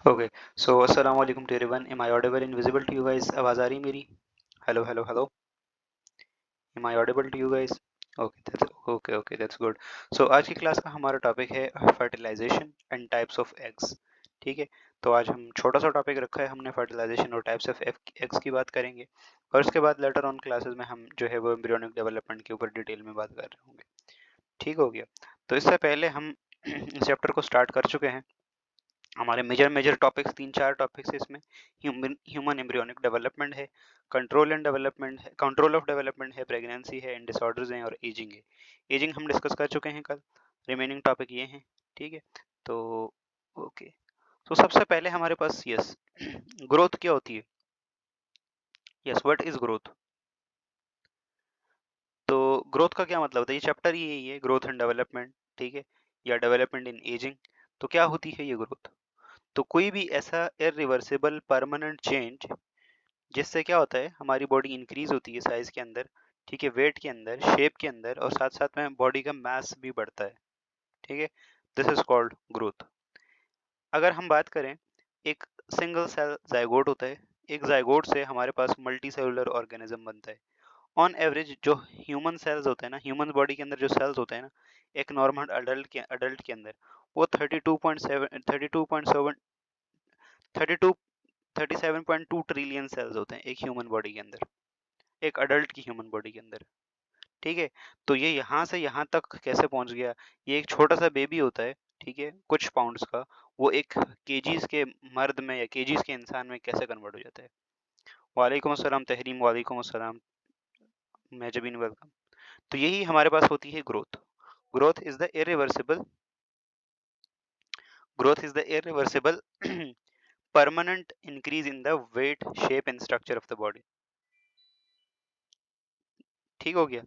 Okay, so assalamu alaikum to everyone. Am I audible and visible to you guys? आवाज आ रही मेरी? Hello, hello, hello. Am I audible to you guys? Okay, that's good. So आज की class का हमारा topic है fertilisation and types of eggs. ठीक है, तो आज हम छोटा सा टॉपिक रखा है हमने फर्टिलाइजेशन और टाइप्स ऑफ एग्स की बात करेंगे और उसके बाद लेटर ऑन क्लासेस में हम जो है वो एम्ब्रियोनिक डेवलपमेंट के ऊपर डिटेल में बात कर रहे होंगे. ठीक हो गया. तो इससे पहले हम इस चैप्टर को स्टार्ट कर चुके हैं. हमारे मेजर मेजर टॉपिक्स 3-4 टॉपिक्स है इसमें. ह्यूमन एम्ब्रियोनिक डेवलपमेंट है, कंट्रोल ऑफ डेवलपमेंट है, प्रेगनेंसी है, एंड डिसऑर्डर्स हैं और एजिंग है. एजिंग हम डिस्कस कर चुके हैं कल. रिमेनिंग टॉपिक ये हैं. ठीक है, तो ओके. तो सबसे पहले हमारे पास यस ग्रोथ क्या होती है. Yes, what is growth. तो ग्रोथ का क्या मतलब होता है, ये चैप्टर ही यही है, ग्रोथ एंड डेवलपमेंट. ठीक है, या डेवलपमेंट इन एजिंग. तो क्या होती है ये ग्रोथ. तो कोई भी ऐसा इरिवर्सिबल परमानेंट चेंज जिससे क्या होता है हमारी बॉडी इंक्रीज होती है साइज के अंदर. ठीक है, वेट के अंदर, शेप के अंदर, और साथ साथ में बॉडी का मास भी बढ़ता है. ठीक है, दिस इज कॉल्ड ग्रोथ. अगर हम बात करें, एक सिंगल सेल जाइगोट होता है. एक जाइगोट से हमारे पास मल्टी सेलुलर ऑर्गेनिज्म बनता है. ऑन एवरेज जो ह्यूमन सेल्स होते हैं ना, ह्यूमन बॉडी के अंदर जो सेल्स होते हैं ना, एक नॉर्मल अडल्ट के अंदर वो 32.7 37.2 ट्रिलियन सेल्स होते हैं एक ह्यूमन बॉडी के अंदर, एक अडल्ट की ह्यूमन बॉडी के अंदर. ठीक है, तो ये यहाँ से यहाँ तक कैसे पहुंच गया. ये एक छोटा सा बेबी होता है, ठीक है, कुछ पाउंड्स का, वो एक केजीज के मर्द में या केजीज के इंसान में कैसे कन्वर्ट हो जाता है. वालेकुम अस्सलाम तहरीम, वालेकुम अस्सलाम मेजबिन, वेलकम. तो यही हमारे पास होती है growth. Growth is the irreversible growth is the irreversible permanent increase in the weight, shape and structure of the body. ठीक हो गया.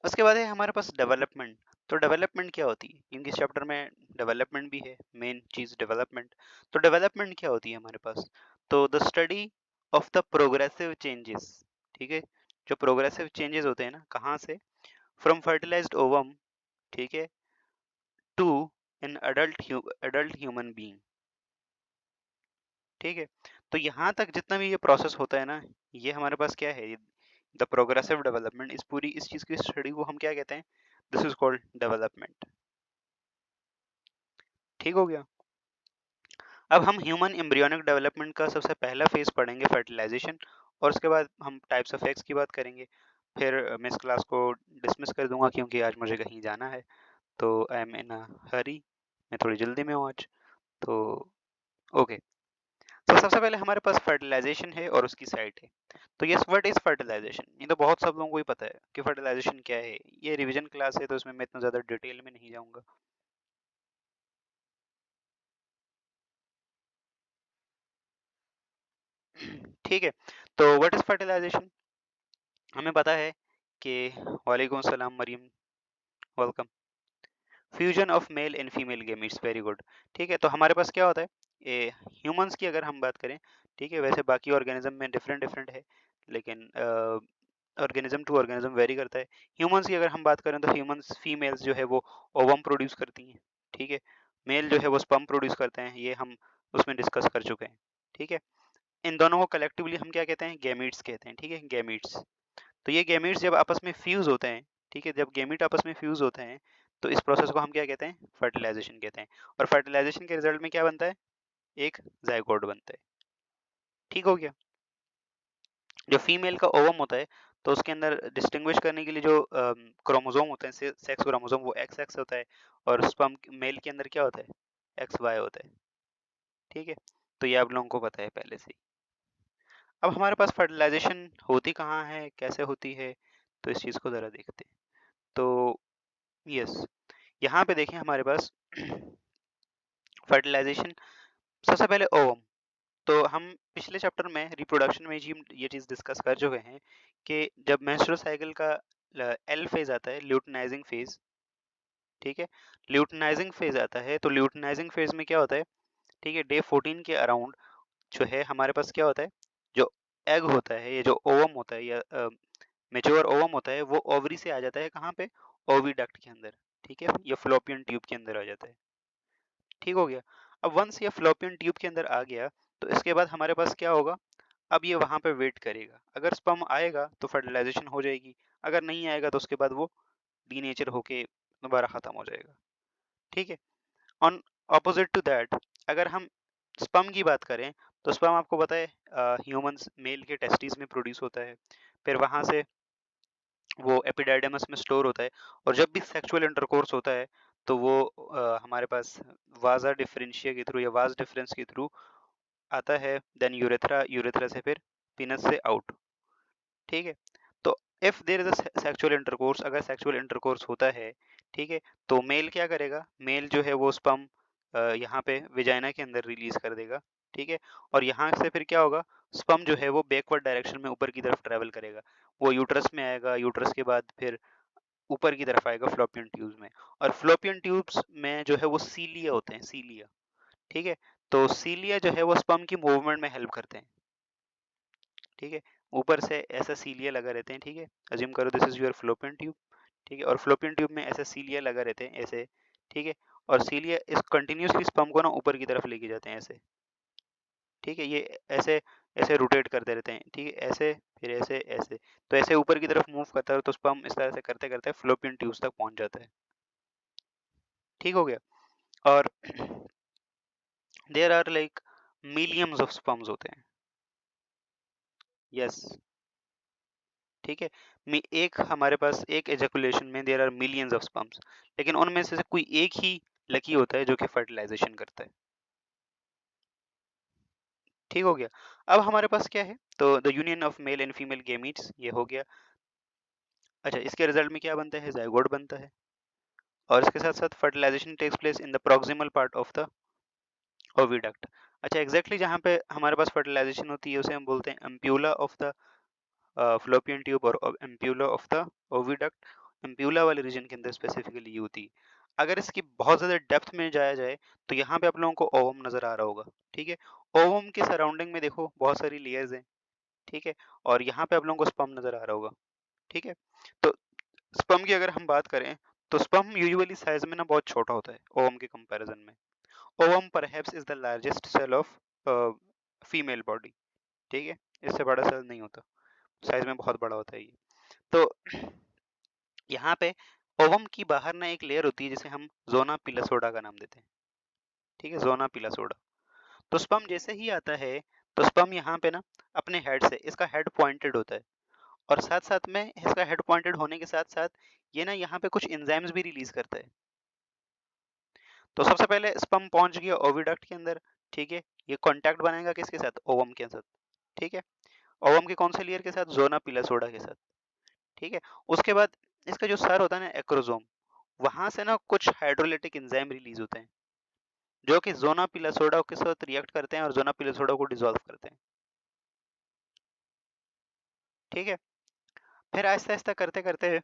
उसके बाद है हमारे पास डेवलपमेंट. तो डेवलपमेंट क्या होती है, क्योंकि इस चैप्टर में डेवलपमेंट भी है, मेन चीज डेवलपमेंट. तो डेवलपमेंट क्या होती है हमारे पास. तो the study of the progressive changes. ठीक है, जो प्रोग्रेसिव चेंजेस होते हैं ना, कहाँ से, फ्रॉम फर्टिलाइज्ड ओवम, ठीक है, to an adult human being. ठीक है, तो यहाँ तक जितना भी ये प्रोसेस होता है ना, ये हमारे पास क्या है, द प्रोग्रेसिव डेवलपमेंट. इस चीज की स्टडी को हम क्या कहते हैं, दिस इज कॉल्ड डेवलपमेंट. ठीक हो गया. अब हम ह्यूमन एम्ब्रियोनिक डेवलपमेंट का सबसे पहला फेज पढ़ेंगे, फर्टिलाइजेशन, और उसके बाद हम टाइप्स ऑफ एग्स की बात करेंगे. फिर मैं इस क्लास को डिसमिस कर दूंगा क्योंकि आज मुझे कहीं जाना है, तो आई एम इन अ हरी, मैं थोड़ी जल्दी में हूँ आज. तो ओके, तो सबसे पहले हमारे पास फर्टिलाइजेशन है और उसकी साइट है. तो यस, व्हाट इज फर्टिलाइजेशन. ये तो बहुत सब लोगों को ही पता है कि फर्टिलाइजेशन क्या है. ये रिवीजन क्लास है तो इसमें मैं इतना ज़्यादा डिटेल में नहीं जाऊंगा. ठीक है, तो व्हाट इज फर्टिलाइजेशन. हमें पता है कि, वालेकुम सलाम Mariam, welcome. Fusion of male and female gametes, very good. ठीक है, तो हमारे पास क्या होता है, ये ह्यूमंस की अगर हम बात करें, ठीक है, वैसे बाकी ऑर्गेनिज्म में डिफरेंट डिफरेंट है, लेकिन ऑर्गेनिज्म टू ऑर्गेनिज्म वेरी करता है. ह्यूमंस की अगर हम बात करें तो ह्यूमंस फीमेल्स जो है वो ओवम प्रोड्यूस करती हैं. ठीक है, मेल जो है वो स्पर्म प्रोड्यूस करते हैं, ये हम उसमें डिस्कस कर चुके हैं. ठीक है, इन दोनों को कलेक्टिवली हम क्या कहते हैं, गैमीट्स कहते हैं. ठीक है, गैमीट्स. तो ये गैमीट्स जब आपस में फ्यूज होते हैं, ठीक है, जब गैमीट आपस में फ्यूज होते हैं, तो इस प्रोसेस को हम क्या कहते हैं, फर्टिलाइजेशन कहते हैं. और फर्टिलाइजेशन के रिजल्ट में क्या बनता है, एक जायगोट बनता है. ठीक हो गया. जो फीमेल का ओवम होता है, तो उसके अंदर डिस्टिंग्विश करने के लिए जो क्रोमोसोम होते हैं, सेक्स क्रोमोसोम, वो एक्स एक्स होता है, और स्पर्म मेल के अंदर क्या होता है, एक्स वाई होता है. ठीक है, तो ये आप लोगों को पता है पहले से ही. अब हमारे पास फर्टिलाइजेशन होती कहाँ है, कैसे होती है, तो इस चीज़ को ज़रा देखते हैं. तो यस, यहाँ पे देखें हमारे पास फर्टिलाइजेशन, सबसे पहले ओवम. तो हम पिछले चैप्टर में रिप्रोडक्शन में जी ये चीज़ डिस्कस कर चुके हैं कि जब मेंस्ट्रुअल साइकिल का एल फेज आता है, ल्यूटनाइजिंग फेज. ठीक है, ल्यूटनाइजिंग फेज आता है, तो ल्यूटनाइजिंग फेज में क्या होता है, ठीक है, डे 14 के अराउंड जो है हमारे पास क्या होता है, जो एग होता है, ये जो ओवम होता है या मेच्योर ओवम होता है, वो ओवरी से आ जाता है कहाँ पे, ओविडक्ट के अंदर. ठीक है, ये फ्लोपियन ट्यूब के अंदर आ जाता है. ठीक हो गया. अब वंस ये फ्लोपियन ट्यूब के अंदर आ गया तो इसके बाद हमारे पास क्या होगा, अब ये वहां पे वेट करेगा, अगर स्पर्म आएगा तो फर्टिलाइजेशन हो जाएगी, अगर नहीं आएगा तो उसके बाद वो डीनेचर होके दोबारा खत्म हो जाएगा। ठीक है, ऑन ऑपोजिट टू दैट अगर हम स्पर्म की बात करें तो स्पर्म आपको पता है ह्यूमंस मेल के टेस्टिस में प्रोड्यूस होता है, फिर वहां से वो एपिडाइडमस में स्टोर होता है, और जब भी सेक्सुअल इंटरकोर्स होता है तो वो हमारे पास वाजा डिफरेंशिया के थ्रू या वाज डिफरेंस के थ्रू आता है, देन यूरेथ्रा, यूरेथ्रा से फिर पीनस से आउट। ठीक है, तो if there is a sexual intercourse, अगर सेक्सुअल इंटरकोर्स होता है, ठीक है, तो मेल क्या करेगा, मेल जो है वो स्पर्म यहाँ पे विजाइना के अंदर रिलीज कर देगा। ठीक है, और यहाँ से फिर क्या होगा, स्पर्म जो है वो बैकवर्ड डायरेक्शन में ऊपर की तरफ ट्रेवल करेगा, वो यूट्रस में आएगा, यूट्रस के बाद फिर ऊपर की तरफ आएगा फ्लोपियन ट्यूब्स में, और फ्लोपियन ट्यूब्स में जो है वो सीलिया होते हैं, सीलिया। ठीक है, तो सीलिया जो है वो स्पर्म की मूवमेंट में हेल्प करते हैं। ठीक है, ऊपर से ऐसा सीलिया लगा रहते हैं। ठीक है, अज्यूम करो this is your fallopian tube. ठीक है, और फ्लोपियन ट्यूब में ऐसा सीलिया लगा रहते हैं ऐसे। ठीक है, और सीलिया इस कंटिन्यूसली स्पर्म को ना ऊपर की तरफ लेके जाते हैं ऐसे। ठीक है, ये ऐसे ऐसे रोटेट करते रहते हैं। ठीक है, ऐसे फिर ऐसे ऐसे, तो ऐसे ऊपर की तरफ मूव करता है तो स्पर्म इस तरह से करते करते फ्लोपियन ट्यूब्स तक पहुंच जाता है। ठीक हो गया, और there are like millions of sperms होते हैं। यस, ठीक है, एक हमारे पास एक एजैकुलेशन में there are millions of sperms, लेकिन उनमें से कोई एक ही लकी होता है जो कि फर्टिलाइजेशन करता है। ठीक हो गया, अब हमारे पास क्या है, तो the union of male and female gametes ये हो गया। अच्छा, इसके रिजल्ट में क्या बनता है, जाइगोट बनता है, और इसके साथ साथ fertilisation takes place in the proximal part of the oviduct. अच्छा, एग्जैक्टली जहाँ पे हमारे पास फर्टिलाइजेशन होती है उसे हम बोलते हैं ampulla of the fallopian tube और ampulla of the oviduct. Ampulla वाले रीजन के अंदर स्पेसिफिकली ये होती है। अगर इसकी बहुत ज़्यादा डेप्थ में जाया जाए तो यहाँ पे आप लोगों को ओवम नज़र आ रहा होगा। ठीक है, ओवम के सराउंडिंग में देखो बहुत सारी लेयर्स हैं। ठीक है, और यहाँ पे आप लोगों को स्पर्म नज़र आ रहा होगा। ठीक है, तो स्पर्म की अगर हम बात करें तो स्पर्म यूजुअली साइज में ना बहुत छोटा होता है ओवम के कंपैरिजन में। Ovum perhaps is the largest cell of female body. ठीक है, इससे बड़ा सेल नहीं होता, साइज में बहुत बड़ा होता है ये। तो यहाँ पे ओवम की बाहर ना एक लेयर होती है जिसे हम जोना पिलासोडा का नाम देते हैं। ठीक है, जोना पिलासोडा। तो स्पर्म जैसे ही आता है तो स्पर्म यहाँ पे ना अपने हेड से, इसका हेड पॉइंटेड होता है, और साथ साथ में इसका हेड पॉइंटेड होने के साथ साथ ये ना यहाँ पे कुछ एंजाइम्स भी रिलीज करता है। तो सबसे पहले स्पर्म पहुंच गया ओविडक्ट के अंदर। ठीक है, ये कांटेक्ट बनाएगा किसके साथ, ओवम के साथ। ठीक है, ओवम के कौन से लेयर के साथ, जोना पिलासोडा के साथ। ठीक है, उसके बाद इसका जो सर होता है ना एक्रोजोम, वहां से ना कुछ हाइड्रोलिटिक एंजाइम रिलीज होते हैं जो कि जोना पिलासोडा के साथ रिएक्ट करते हैं और जोना पिलासोडा को डिसॉल्व करते हैं। ठीक है, फिर आहिस्ता आहिस्ता करते करते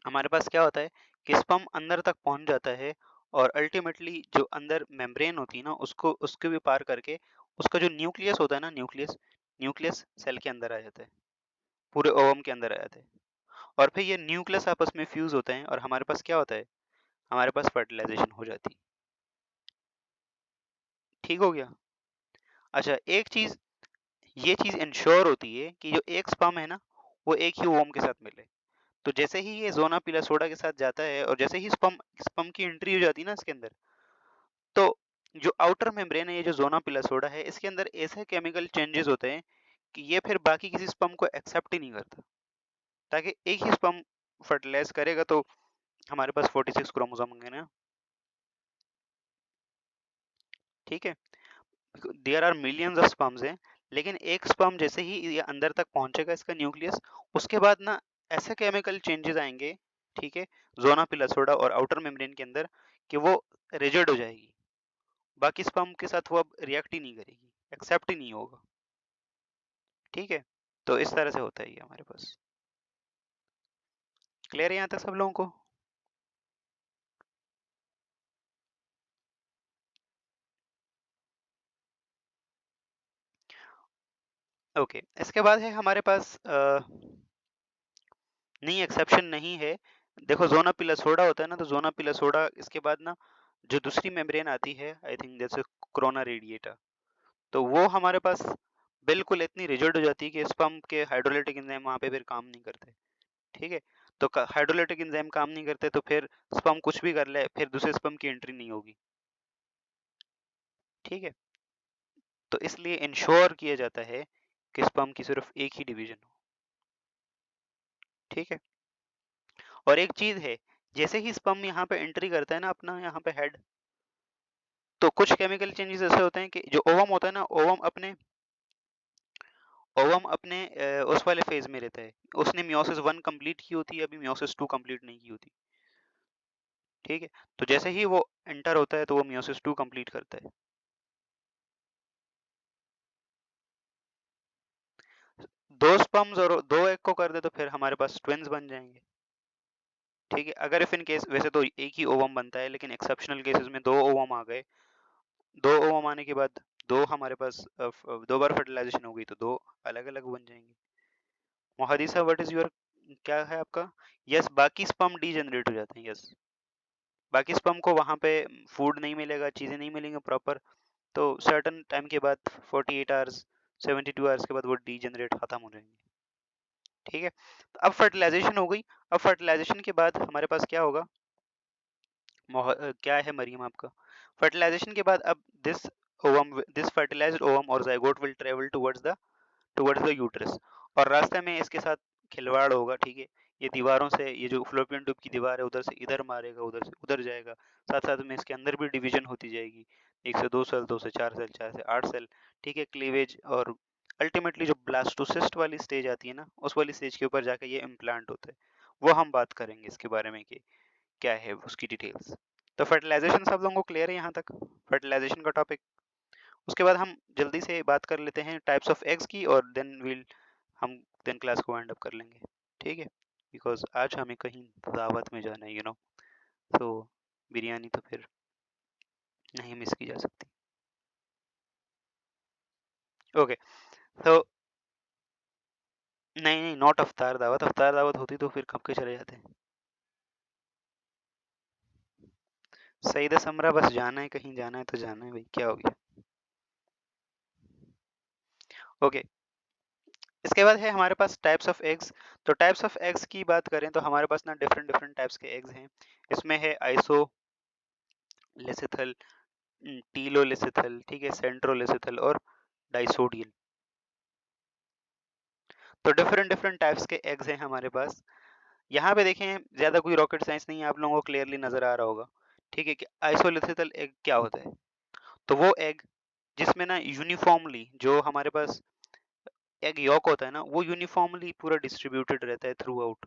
हमारे पास क्या होता है कि स्पर्म अंदर तक पहुंच जाता है, और अल्टीमेटली जो अंदर मेम्ब्रेन होती है ना उसको उसके भी पार करके उसका जो न्यूक्लियस होता है ना, न्यूक्लियस, न्यूक्लियस सेल के अंदर आ जाता है, पूरे ओवम के अंदर आ जाता है, और फिर ये न्यूक्लियस आपस में फ्यूज होते हैं और हमारे पास क्या होता है, हमारे पास फर्टिलाइजेशन हो जाती है। ठीक हो गया। अच्छा, एक चीज, ये चीज इंश्योर होती है कि जो एक स्पर्म है ना वो एक ही ओवम के साथ मिले। तो जैसे ही ये जोना पिलासोडा के साथ जाता है और जैसे ही स्पर्म स्पर्म की एंट्री हो जाती है ना इसके अंदर, तो जो आउटर मेम्ब्रेन है, ये जो जोना पिलासोडा है, इसके अंदर ऐसे केमिकल चेंजेस होते हैं कि ये फिर बाकी किसी स्पर्म को एक्सेप्ट ही नहीं करता, ताकि एक ही स्पर्म फर्टिलाइज करेगा तो हमारे पास 46 क्रोमोसोम होंगे ना। ठीक है, there are millions of sperms हैं, लेकिन एक स्पर्म जैसे ही ये अंदर तक पहुंचेगा इसका न्यूक्लियस, उसके बाद ना ऐसे केमिकल चेंजेस आएंगे, ठीक है, जोना पिलासोडा और आउटर मेम्ब्रेन के अंदर, कि वो रिजिड हो जाएगी, बाकी स्पर्म के साथ वो अब रिएक्ट ही नहीं करेगी, एक्सेप्ट ही नहीं होगा। ठीक है, तो इस तरह से होता है ये हमारे पास। क्लियर है यहाँ तक सब लोगों को? ओके, इसके बाद है हमारे पास नहीं, एक्सेप्शन नहीं है। देखो जोना पिलासोडा होता है ना, तो जोना पिलासोडा इसके बाद ना जो दूसरी मेम्ब्रेन आती है, आई थिंक जैसे कोरोना रेडिएटा, तो वो हमारे पास बिल्कुल इतनी रिजिड हो जाती है कि स्पर्म के हाइड्रोलाइटिक एंजाइम वहाँ पे फिर काम नहीं करते। ठीक है, तो हाइड्रोलाइटिक एंजाइम काम नहीं करते तो फिर स्पर्म कुछ भी कर ले, फिर दूसरे स्पर्म की एंट्री नहीं होगी। ठीक है, तो इसलिए इंश्योर किया जाता है कि स्पर्म की सिर्फ एक ही डिवीजन हो। ठीक है, और एक चीज है, जैसे ही स्पर्म यहाँ पे एंट्री करता है ना अपना यहाँ पे हेड, तो कुछ केमिकल चेंजेस ऐसे होते हैं कि जो ओवम होता है ना, ओवम अपने उस वाले फेज में रहता है, उसने मियोसिस 1 कंप्लीट की होती है, अभी मियोसिस 2 कंप्लीट नहीं की होती। ठीक है, तो जैसे ही वो एंटर होता है तो वो मियोसिस 2 कंप्लीट करता है। दो स्पर्म्स और दो एग को कर दे तो फिर हमारे पास ट्विन्स बन जाएंगे। ठीक है, अगर इफ इन केस, वैसे तो एक ही ओवम बनता है, लेकिन एक्सेप्शनल केसेस में दो ओवम आ गए, दो ओवम आने के बाद दो हमारे पास दो बार फर्टिलाइजेशन हो गई तो दो अलग अलग बन जाएंगे। मोहदीसा, व्हाट इज योर, क्या है आपका? यस, बाकी स्पर्म डीजनरेट हो जाते हैं। यस, बाकी स्पर्म को वहां पे फूड नहीं मिलेगा, चीजें नहीं मिलेंगी प्रॉपर, तो सर्टन टाइम के बाद 48 आवर्स 72 आवर्स के बाद वो डीजनरेट खत्म हो जाएंगे। ठीक है, तो अब फर्टिलाइजेशन हो गई। अब फर्टिलाइजेशन के बाद हमारे पास क्या होगा? क्या है मरियम आपका? फर्टिलाइजेशन के बाद अब दिस फर्टिलाइज्ड ओवम और zygote will travel towards the uterus, और रास्ते में इसके साथ खिलवाड़ होगा। ठीक है, ये दीवारों से, ये जो फ्लोपियन ट्यूब की दीवार है, उधर से इधर मारेगा, उधर से उधर जाएगा, साथ साथ में इसके अंदर भी डिवीजन होती जाएगी, 1 से 2 सेल, 2 से 4 सेल, 4 से 8 सेल। ठीक है, क्लीवेज, और अल्टीमेटली जो ब्लास्टोसिस्ट वाली स्टेज आती है ना, उस वाली स्टेज के ऊपर जाके ये इम्प्लांट होता है। वो हम बात करेंगे इसके बारे में कि क्या है उसकी डिटेल्स। तो फर्टिलाइजेशन सब लोगों को क्लियर है यहाँ तक, फर्टिलाइजेशन का टॉपिक? उसके बाद हम जल्दी से बात कर लेते हैं टाइप्स ऑफ एग्स की, और हम देन क्लास को वाइंड अप कर लेंगे। ठीक है, बिकॉज आज हमें कहीं दावत में जाना है, तो बिरयानी तो फिर नहीं मिस की जा सकती। ओके, तो नहीं नहीं, नॉट अफ्तार दावत, अफ्तार दावत होती तो फिर कब के चले जाते हैं। सईद समरा, बस जाना है, कहीं जाना है तो जाना है भाई, क्या हो गया। ओके, इसके बाद है हमारे पास टाइप्स ऑफ एग्स। तो टाइप्स ऑफ एग्स की बात करें तो हमारे पास ना डिफरेंट डिफरेंट टाइप्स के एग्स हैं। इसमें है आइसोलेसिथल, टीलोलेसिथल, ठीक है, सेंट्रोलेसिथल और डाइसोडियल। तो डिफरेंट डिफरेंट टाइप्स के एग्स हैं हमारे पास। यहाँ पे देखें, ज्यादा कोई रॉकेट साइंस नहीं है, आप लोगों को क्लियरली नजर आ रहा होगा। ठीक है, कि आइसोलेसिथल एग क्या होता है? तो वो एग जिसमें ना यूनिफॉर्मली, जो हमारे पास एग यॉक होता है ना, वो यूनिफॉर्मली पूरा डिस्ट्रीब्यूटेड रहता है थ्रू आउट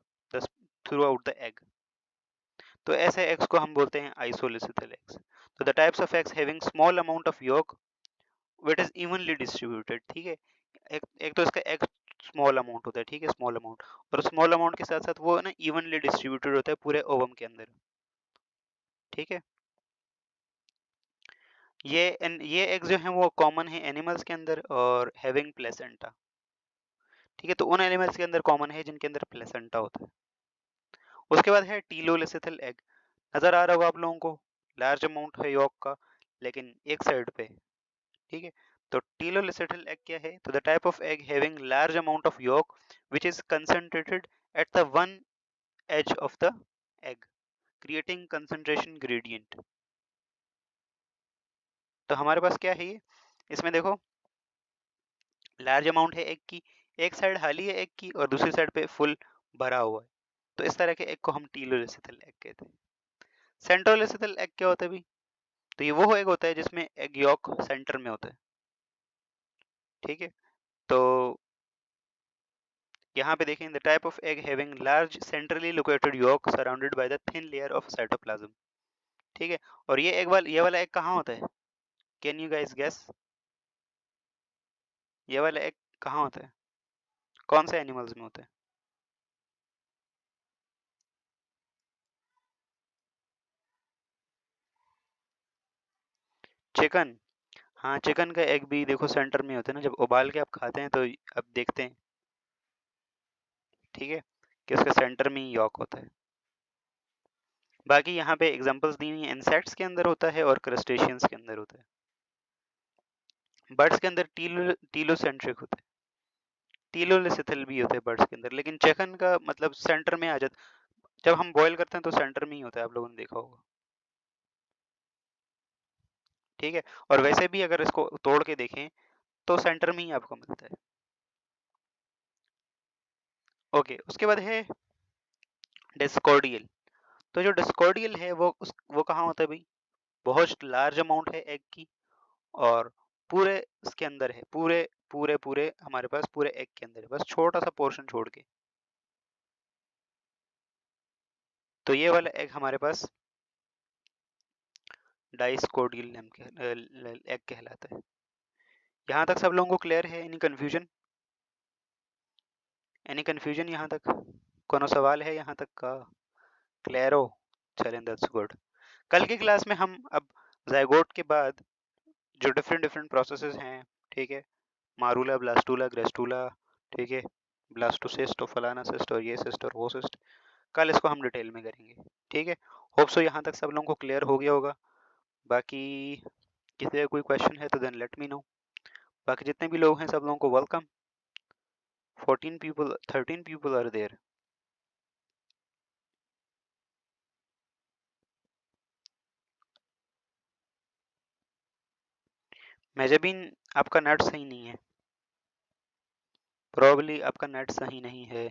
द एग। तो ऐसे एग्स को हम बोलते हैं आइसोलेसिथल एग्स। तो the types of eggs having small amount of yolk which is evenly distributed. ठीक है, एक तो इसका एग स्मॉल अमाउंट होता है, ठीक है, स्मॉल अमाउंट, और स्मॉल अमाउंट के साथ साथ वो ना इवनली डिस्ट्रीब्यूटेड होता है पूरे ओवम के अंदर। ठीक है, ये एग्स जो हैं वो कॉमन है एनिमल्स के अंदर और हैविंग प्लेसेंटा। ठीक है, तो उन एनिमल्स के अंदर कॉमन है जिनके अंदर प्लेसेंटा होता है। उसके बाद है टीलोलेसिथल एग, नजर आ रहा होगा आप लोगों को, लार्ज अमाउंट है यॉक का, लेकिन एक साइड पे। ठीक है, तो टीलोलेसिथल एग क्या है? तो the type of egg having large amount of yolk which is concentrated at the one edge of the egg creating concentration gradient। तो हमारे पास क्या है ये, इसमें देखो, लार्ज अमाउंट है एग की, एक साइड खाली है एग की और दूसरी साइड पे फुल भरा हुआ है, तो इस तरह के एग को हम टीलोलेसिथल एग कहते हैं। सेंट्रोलेसिथल एग क्या होता है भी? तो ये वो एग होता है जिसमें एग यॉक सेंटर में होता है। ठीक है, तो यहाँ पे देखें, the type of egg having large centrally located yolk surrounded by the thin layer of cytoplasm. ठीक है, और ये वाला एग कहाँ होता है? Can you guys guess? ये वाला एग कहाँ होता है? कौन से एनिमल्स में होता है? चिकन। हाँ, चिकन का एग भी देखो सेंटर में होता है ना, जब उबाल के आप खाते हैं तो अब देखते हैं, ठीक है, कि उसके सेंटर में ही यॉक होता है। बाकी यहाँ पे एग्जांपल्स दी हुई हैं, इंसेक्ट्स के अंदर होता है और क्रस्टेशियंस के अंदर होता है। बर्ड्स के अंदर टीलोसेंट्रिक होता है, टीलोलिसिथल भी होते हैं बर्ड्स के अंदर, लेकिन चिकन का मतलब सेंटर में आ जाता। जब हम बॉयल करते हैं तो सेंटर में ही होता है, आप लोगों ने देखा होगा। ठीक है, और वैसे भी अगर इसको तोड़ के देखें तो सेंटर में ही आपको मिलता है। ओके, उसके बाद है डिस्कॉर्डियल। तो जो डिस्कॉर्डियल है वो कहाँ होता है भाई? बहुत लार्ज अमाउंट है एग की, और पूरे इसके अंदर है, पूरे पूरे पूरे हमारे पास पूरे एग के अंदर है, बस छोटा सा पोर्शन छोड़ के। तो ये वाला एग हमारे पास डाइस्कॉर्डियल एग कहलाता है। यहाँ तक सब लोगों को क्लियर है? Any confusion? एनी कंफ्यूजन यहाँ तक? कोनो सवाल है यहाँ तक का? क्लियर हो? चलें, दैट्स गुड। कल की क्लास में हम अब जाइगोट के बाद जो डिफरेंट डिफरेंट प्रोसेसेस हैं, ठीक है, मारूला, ब्लास्टूला, ग्रेस्टूला, ठीक है, ब्लास्टोसिस्ट और फलाना सिस्ट और ये सिस्ट और वो सिस्ट, कल इसको हम डिटेल में करेंगे। ठीक है, होप सो यहाँ तक सब लोगों को क्लियर हो गया होगा। बाकी किसी का कोई क्वेश्चन है तो देन लेट मी नो। बाकी जितने भी लोग हैं सब लोगों को welcome. 14 people, 13 people are there. मेजाबिन, आपका नेट सही नहीं है, प्रॉब्ली आपका नेट सही नहीं है।